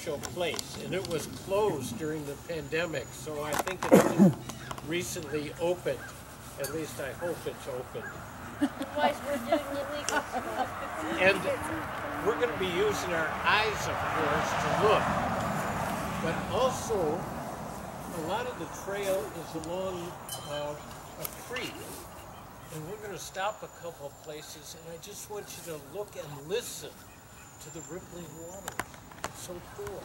special place, and it was closed during the pandemic, so I think it's been recently opened. At least I hope it's opened. Otherwise, we're doing illegal. And we're going to be using our eyes, of course, to look. But also, a lot of the trail is along a creek. And we're going to stop a couple of places, and I just want you to look and listen to the rippling waters. It's so cool.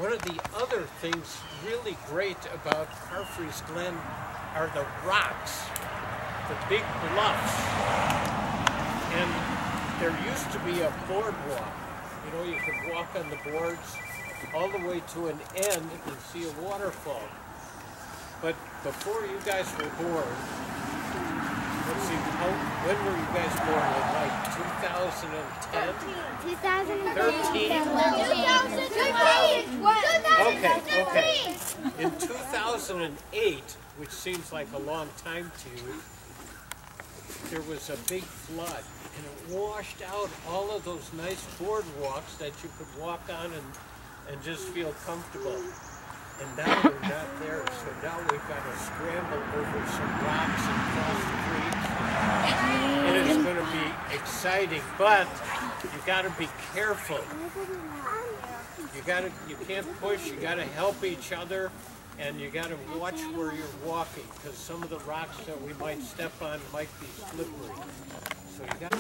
One of the other things really great about Parfreys Glen are the rocks, the big bluffs. And there used to be a boardwalk. You know, you could walk on the boards all the way to an end and see a waterfall. But before you guys were born, let's see, when were you guys born? In like 2010? 2013? Okay. In 2008, which seems like a long time to you, there was a big flood, and it washed out all of those nice boardwalks that you could walk on and just feel comfortable. And now they're not there, so now we've got to scramble over some rocks and cross the creek. And it's going to be exciting, but you got to be careful. You can't push. You got to help each other, and you got to watch where you're walking, because some of the rocks that we might step on might be slippery. So you got to.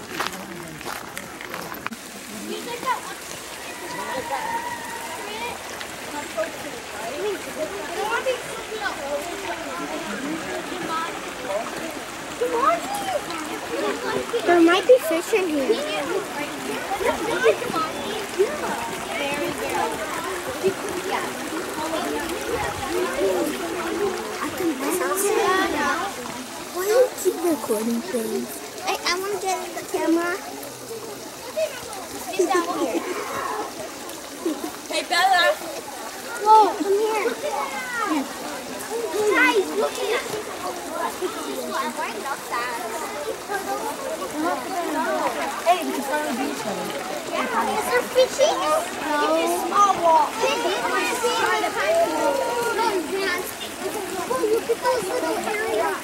There might be fish in here. Why do you keep recording things? I want to get in the camera. Hey, Bella. Whoa, come here. Guys, look at it. Hey, we can finally be each other. Is there fishing? No. It's a small walk. Oh, look at those little areas.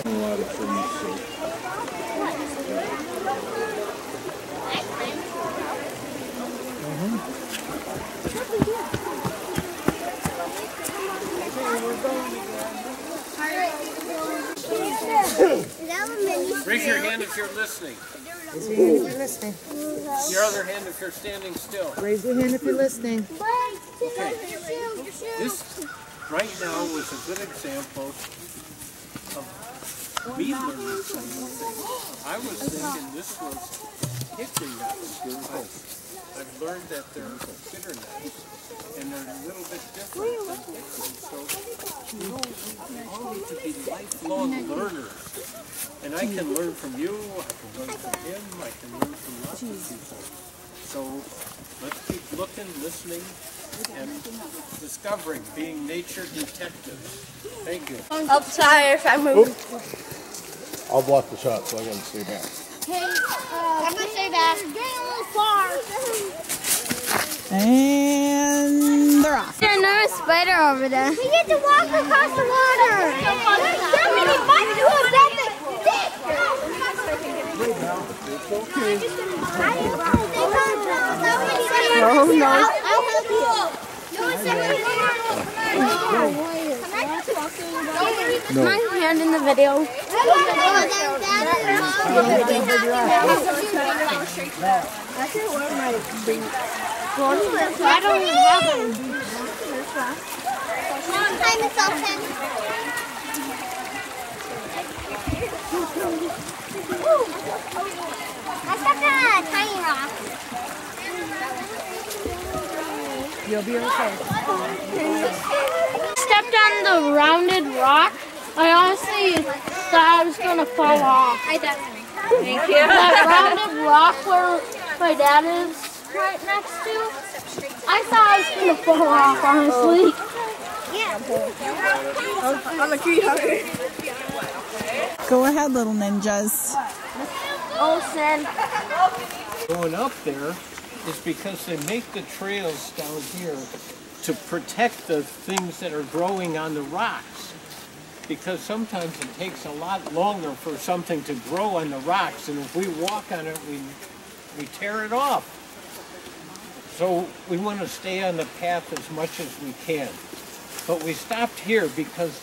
A lot of trees. Raise your hand if you're listening. Raise your hand if you're listening. Your other hand if you're standing still. Raise your hand if you're listening. Okay. This right now was a good example of me learning something. I was thinking this was hickory nuts. I've learned that they're bitter nuts, and they're a little bit different than hickory. So we all need to be lifelong learners. And I can learn from you, I can learn from him, I can learn from lots of people. So let's keep looking, listening, and discovering, being nature detectives. Thank you. I'm sorry if I move. I'll block the shot so I can stay back. Hey, I'm going to say that. You're getting a little far. And they're off. There's another spider over there. We get to walk across the water. Somebody might do a bad It's okay. Oh, no. I'll help you. No. My hand in the video. I don't have them. Hi, Miss Olson. I stepped on a tiny rock. You'll be okay. Stepped on the rounded rock. I honestly thought I was going to fall off. I definitely. Thank you. That rounded rock where my dad is right next to, I thought I was going to fall off, honestly. Yeah. I'm a tree hugger. Go ahead, little ninjas. Olson. Going up there is because they make the trails down here to protect the things that are growing on the rocks. Because sometimes it takes a lot longer for something to grow on the rocks, and if we walk on it, we tear it off. So we want to stay on the path as much as we can. But we stopped here because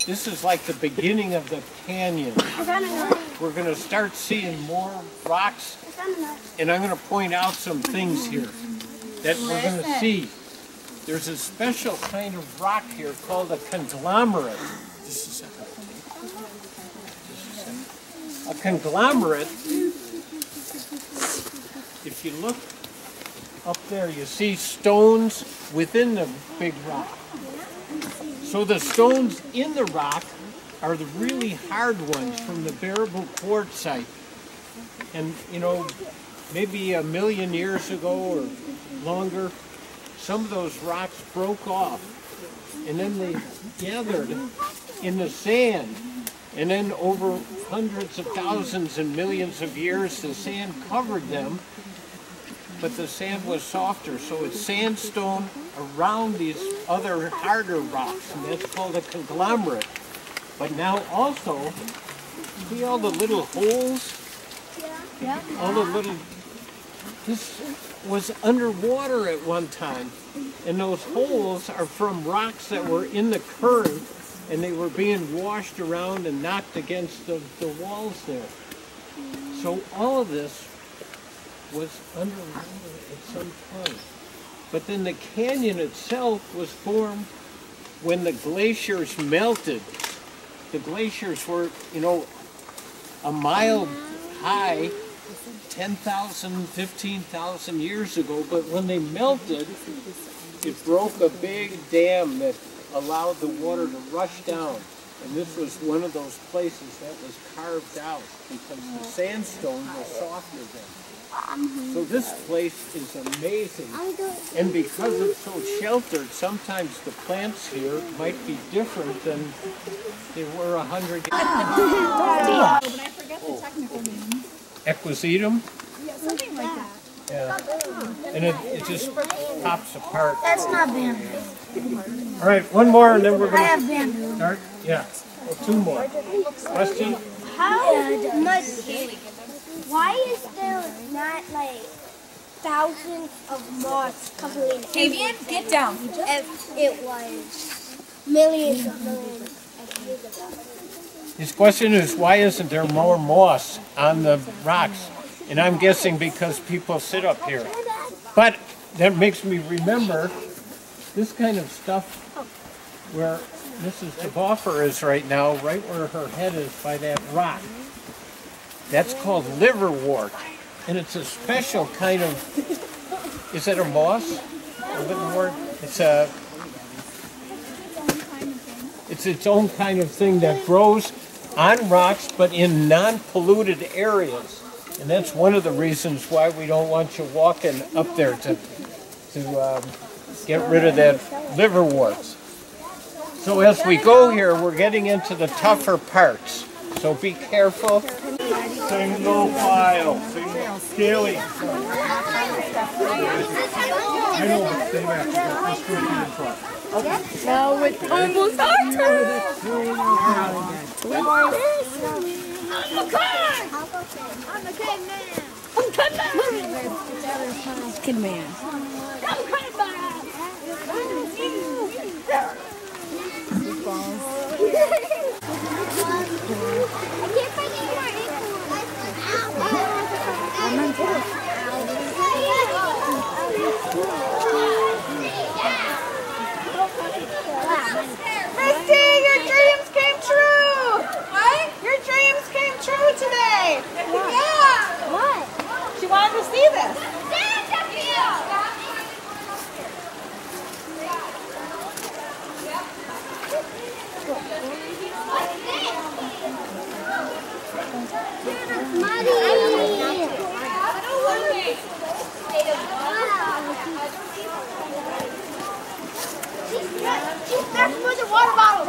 this is like the beginning of the canyon. We're going to start seeing more rocks, and I'm going to point out some things here that we're going to see. There's a special kind of rock here called a conglomerate. A conglomerate, if you look up there, you see stones within the big rock. So the stones in the rock are the really hard ones from the bearable quartzite. And, you know, maybe 1 million years ago or longer, some of those rocks broke off. And then they gathered in the sand. And then over hundreds of thousands and millions of years, the sand covered them, but the sand was softer. So it's sandstone around these other harder rocks, and that's called a conglomerate. But now also, see all the little holes? Yeah. All the little, this was underwater at one time. And those holes are from rocks that were in the current, and they were being washed around and knocked against the walls there. So all of this was underwater at some time. But then the canyon itself was formed when the glaciers melted. The glaciers were, you know, a mile high 10,000, 15,000 years ago, but when they melted, it broke a big dam that allowed the water to rush down. And this was one of those places that was carved out because the sandstone was softer then. So this place is amazing. And because it's so sheltered, sometimes the plants here might be different than they were 100 years ago. But I forget the technical name. Equisetum? Yeah, something like that. Yeah. And it just pops apart. That's not bamboo. All right, one more and then we're going I have bamboo. start. Yeah, well, 2 more. Question? How much? Why is there not like thousands of moths covering Avian, get down. if it was millions of years ago? His question is, why isn't there more moss on the rocks? And I'm guessing because people sit up here. But that makes me remember this kind of stuff where Mrs. DeBaufer is right now, right where her head is by that rock. That's called liverwort. And it's a special kind of, is it a moss? A liverwort? It's its own kind of thing that grows on rocks but in non-polluted areas. And that's one of the reasons why we don't want you walking up there to get rid of that liverworts. So as we go here, we're getting into the tougher parts. So be careful. Single file. Scaly. I know, but stay back. Let's go in front. Now it's almost our turn. I'm the kid man. I'm kid man. I'm kid man. Misty, your dreams came true! What? Your dreams came true today! Yeah! What? She wanted to see this. That's for the water bottle.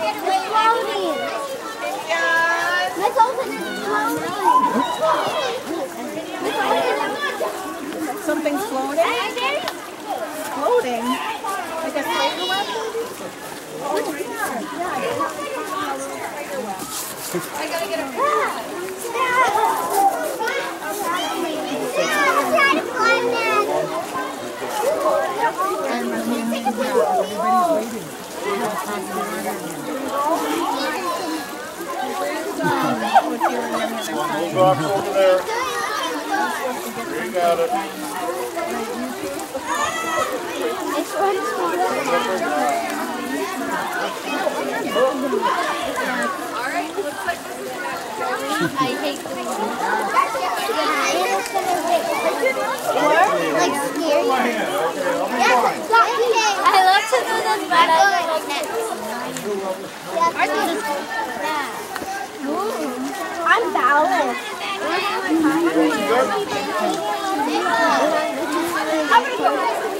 It's floating. Yes. Let's open Something's floating? Floating? Like a spider web? I gotta get a Little box over there. You got it. Alright, looks like this is I hate doing that. Like scary. I love to do this, but I don't like it. I'm balanced. I'm gonna go back to the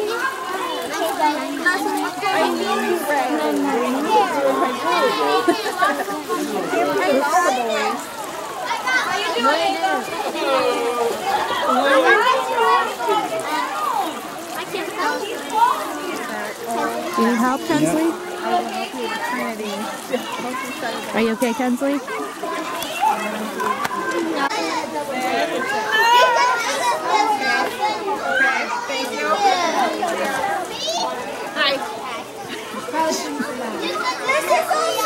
Do you need help, Kensley? Are you okay, Kensley? Thank you. Hi. This is also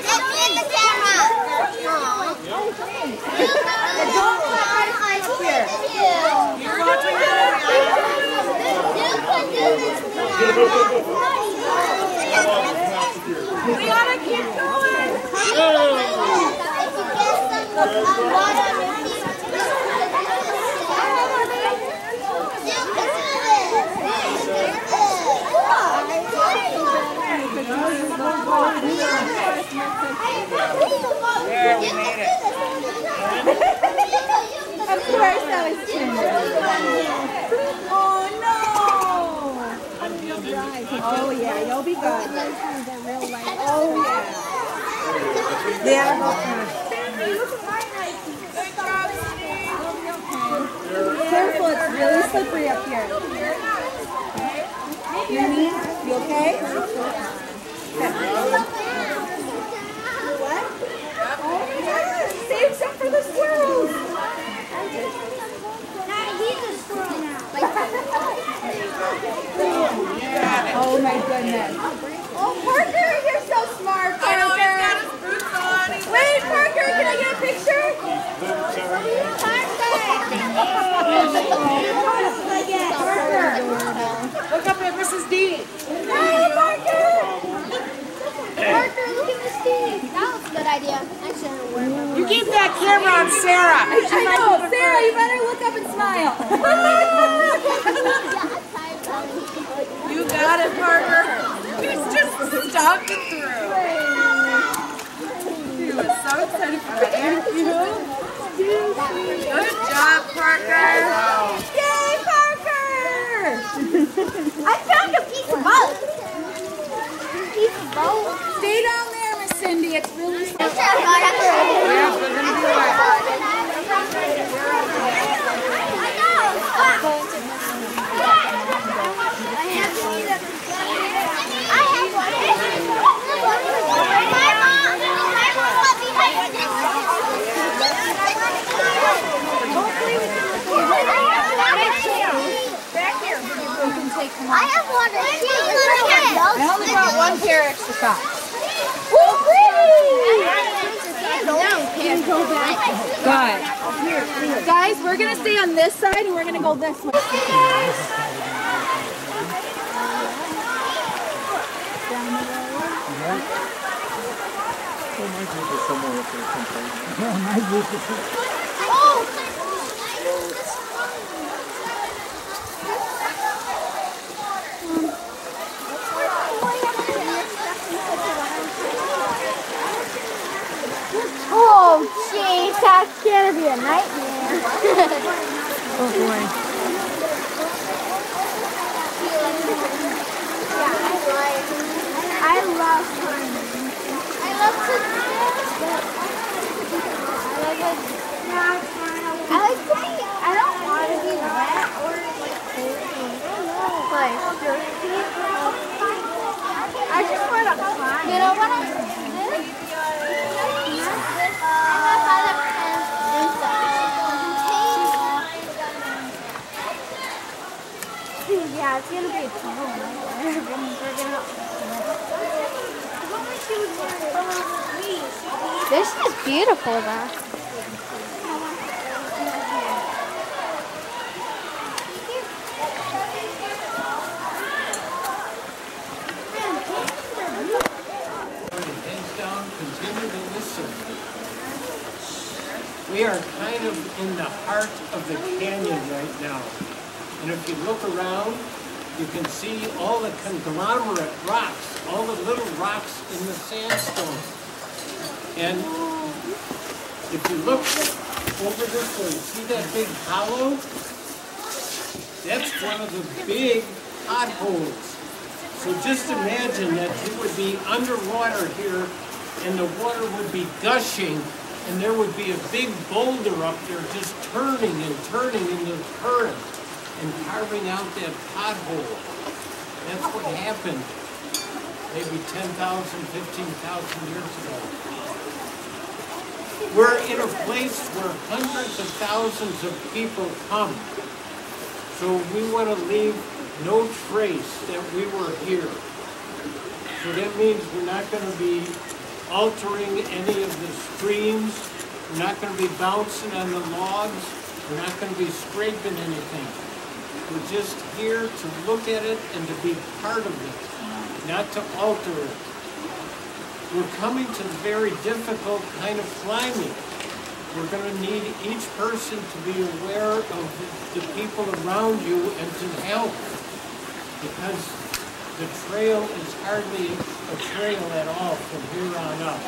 Get me in the camera. Don't fly up here. You're watching We gotta keep going. Yeah, we made it. Of course that was Tinder. Oh no! Oh yeah, you'll be good. Oh yeah. Yeah, go first. Careful, it's really slippery up here. You okay? What? Oh my gosh, save some for the squirrels. Oh my goodness. Oh, Parker, you're so smart, Parker. Wait, Parker, can I get a picture? Parker. Look up at Mrs. D. Hey, Parker. Parker, look at this thing. That was a good idea. Actually, You keep that camera on Sarah. I know, Sarah, you better look up and smile. You got it, Parker. He's just stalking through. He was so excited for that. Thank you. Good job, Parker. Yay, Parker! I found a piece of boat. Stay down there, Miss Cindy. It's really fun. Yeah, we're going to do it. I have one. I only brought one pair extra socks. Good. Guys, we're going to stay on this side and we're going to go this way. Oh, jeez, that's gonna be a nightmare. Oh boy. last time. I love to do I like to be, I don't want to be wet or like cold. Like dirty. I just want to climb. You know what I did? Yeah, it's gonna be a tunnel. This is beautiful, though. Hands down, continue to listen. We are kind of in the heart of the canyon right now. And if you look around, you can see all the conglomerate rocks, all the little rocks in the sandstone. And if you look over this way, see that big hollow? That's one of the big potholes. So just imagine that you would be underwater here and the water would be gushing and there would be a big boulder up there just turning and turning in the current and carving out that pothole. That's what happened maybe 10,000, 15,000 years ago. We're in a place where hundreds of thousands of people come. So we want to leave no trace that we were here. So that means we're not going to be altering any of the streams. We're not going to be bouncing on the logs. We're not going to be scraping anything. We're just here to look at it and to be part of it, not to alter it. We're coming to the very difficult kind of climbing. We're going to need each person to be aware of the people around you and to help, because the trail is hardly a trail at all from here on up.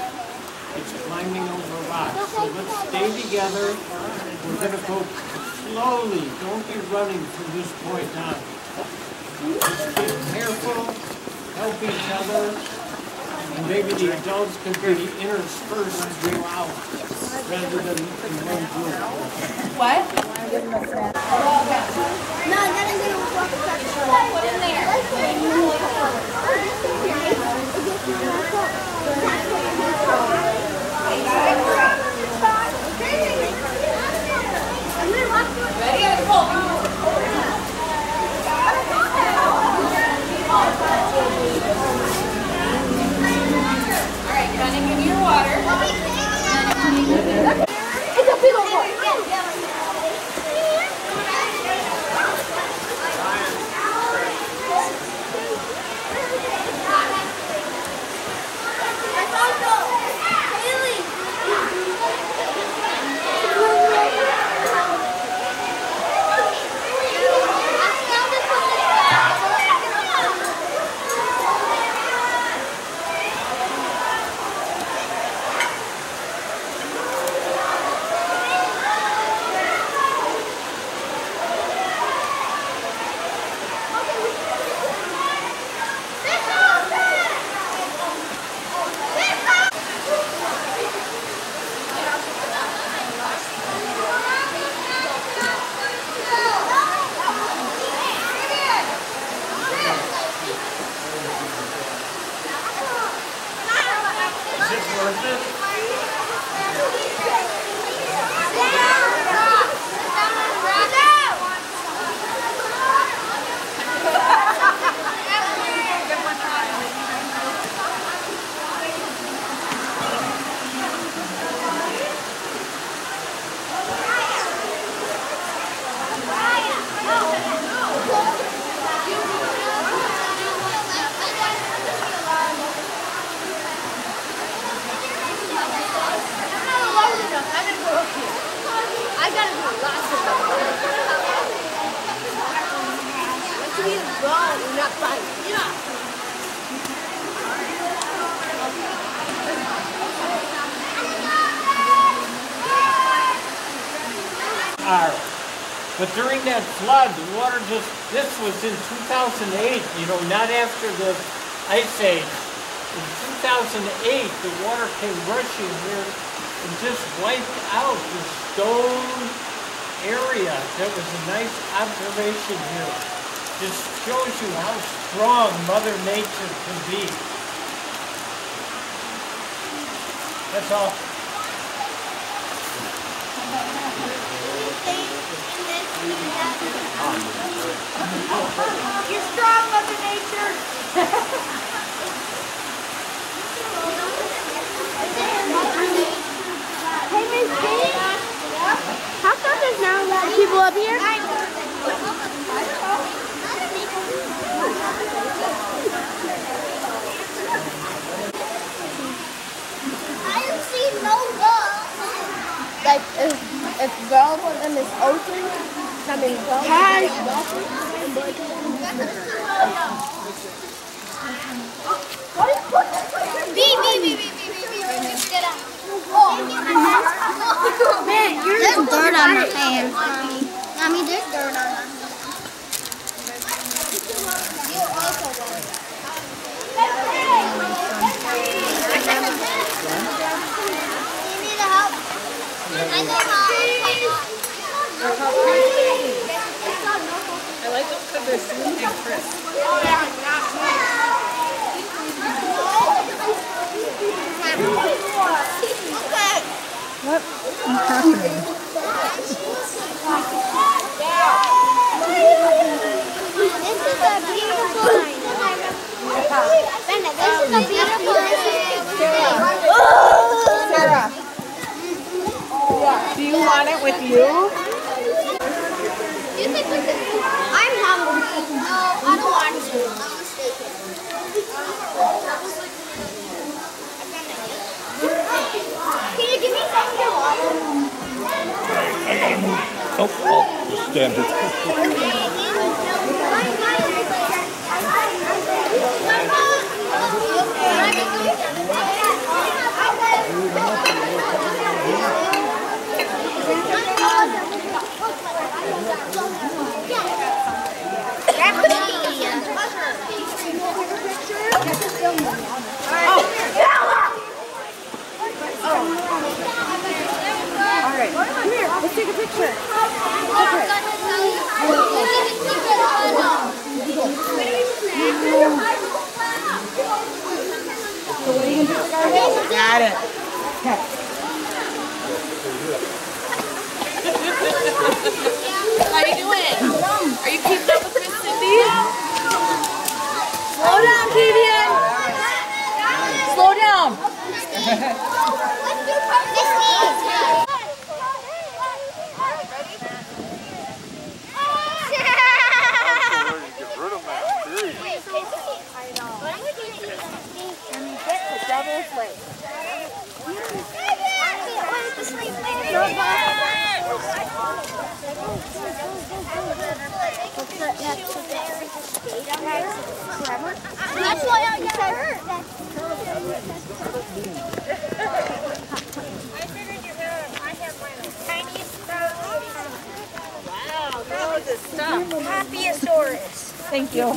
It's climbing over rocks. So let's stay together. We're going to go slowly. Don't be running from this point on. Just be careful, help each other, and maybe the adults can be interspersed throughout rather than in one group. What? No, I gotta get a walk Put in there. Ready? And pull. All right, Gunny, give me your water. It's a pillow boy. But during that flood, the water this was in 2008, you know, not after the ice age. In 2008, the water came rushing here and just wiped out the stone area. That was a nice observation here. Just shows you how strong Mother Nature can be. That's all. You're strong, Mother Nature. Hey, Miss B, how come there's not a lot of people up here? I have seen no ducks. Like, if girl one of them is Olson, I mean, Get out. Man, there's dirt on my hands. Mommy, there's dirt on my hands. You also want it. You need help? I know how. I like them because they're smooth and crisp. What is happening? This is a beautiful night. This is a beautiful Sarah, do you want it with you? I'm hungry. No, I don't want to. I'm gonna stay here. Can you give me some of your water? I gotta move. Oh, I'll just stand here. Alright, come here, let's take a picture. So what are you going to do? Got it. Okay. How you doing? Are you keeping up with Miss Cindy? Slow down, Kevian. Slow down. That's why I got hurt. I figured you would. I have my tiny stuff. Wow, that was stuff. Happy-asaurus. Thank you.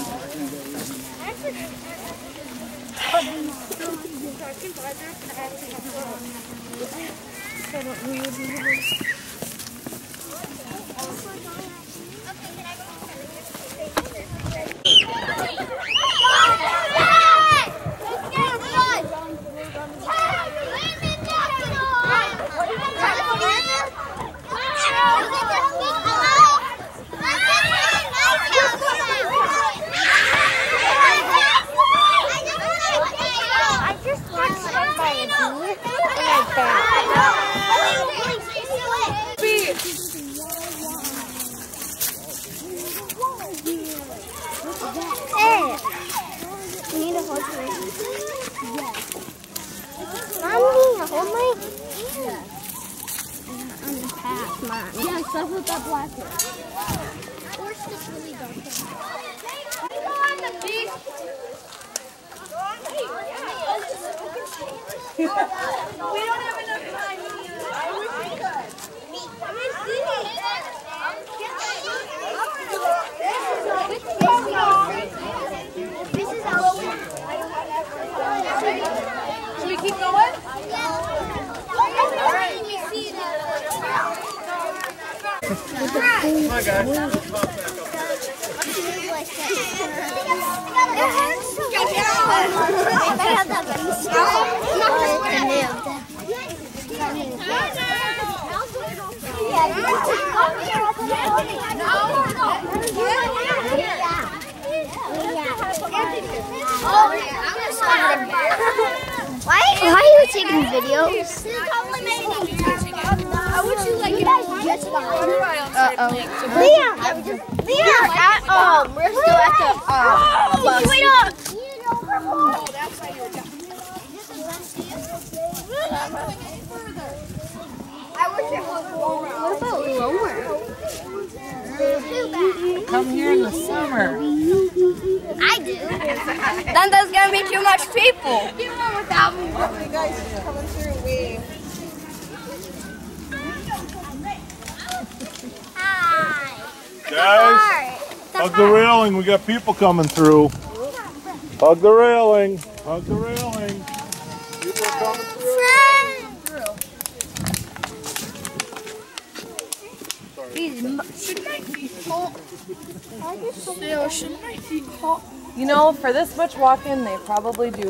Yes, that's what that black is. Horse is really dark. We don't have enough time. I wish we could. This is Olson. Come on, guys. Why are you taking videos? How would you like it? Leah, we're still at the bus. Wait up. Oh, that's why you were down. I wish it was lower. What about lower? Come here in the summer. I do. Then there's gonna be too much people. You guys are coming through. Wave. Guys, hug the railing. We got people coming through. Hug the railing. Hug the railing. People are coming through. You know, for this much walking, they probably do.